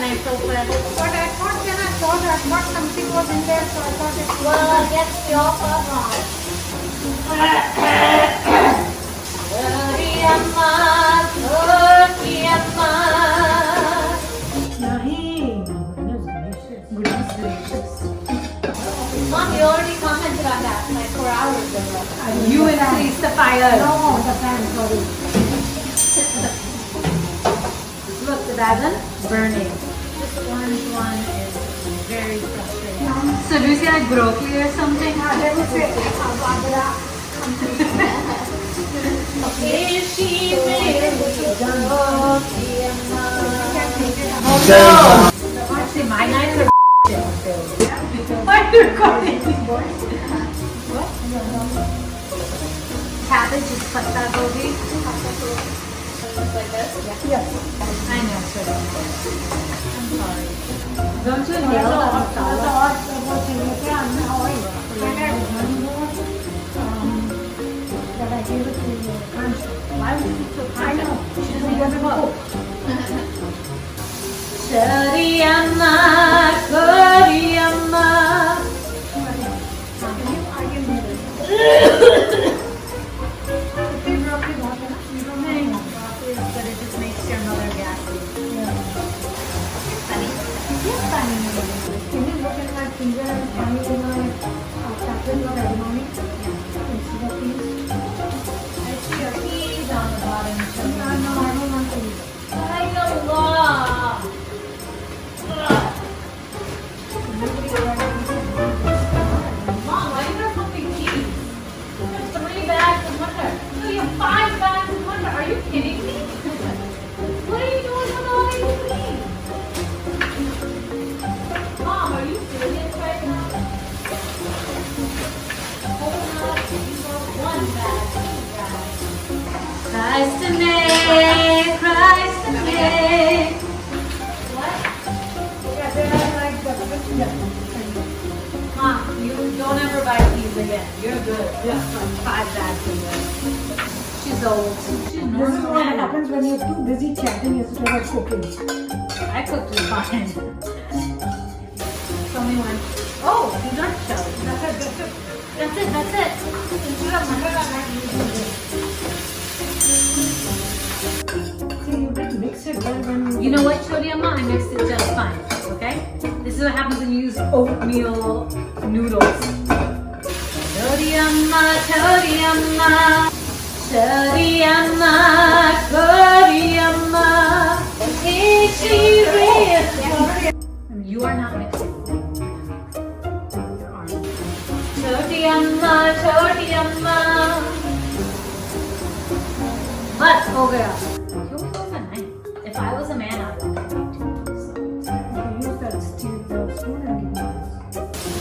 I feel bad. But I thought when I saw that what something was in there, so I thought it was. Well, I guess we all thought wrong. Goodness gracious. Mom, you already commented on that like 4 hours ago. You increased the fire. No, the fan, sorry. Look, the basin burning. This orange one is very frustrating. So do you see like broccoli or something? They would say, Is she Actually, my nights are why are you recording? What? Cabbage is patta gobi. Like this? yes. I know, sir. I'm sorry. Don't you That's inhale the that odd thing. That I gave it to you. Why would you be so I know. She She doesn't doesn't want to want cook. to cook. Sariyamma, Koriyamma. I can do this. Kitty broccoli बहुत है ना? You don't know. But it just makes your mother gassy. Funny. Yes, funny. Can you look at my finger and find in my tablet of edamame? Instead of these? I see your peas on the bottom. No, I don't want to use. I know law. Mom, why you got so big cheese? You have 3 bags of butter. No, you have 5 bags of butter. Are you kidding me? What are you doing with all these things? Mom, are you serious right now? Hold up, you got 1 bag, 2 bags. Christ in me, Christ in me. What? Yeah, they are like the Mom, you don't ever buy these again. You're good. Just like 5 bags of this. She's old. She's This is normal. what happens when you're too busy chatting instead of cooking. I cooked just fine. Tell me when. Oh, these aren't shells. That's it, that's it. That's it, that's it. Instead of mutton, I like using this. See, you did mix it well when You know what, Chodiyamma? I mixed it just fine. Okay? This is what happens when you use oatmeal noodles. Chodiyamma, Chodiyamma. Chodiyamma, Koriyamma. Is she real? You are not mixing. Your arm. Chodiyamma, Chodiyamma. Bas, ho gaya. क्यों भी तो करना है? If I was a man, I would use that steel spoon and give me this.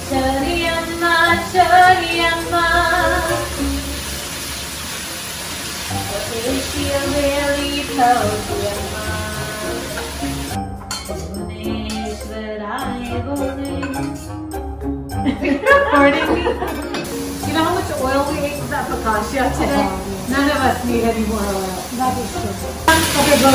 Chodiyamma, Chodiyamma. Is she really Chodiyamma? Bhuvneshwarai Recording me? You know how much oil we ate with that focaccia today? None of us need any more oil. That is true. Okay, go.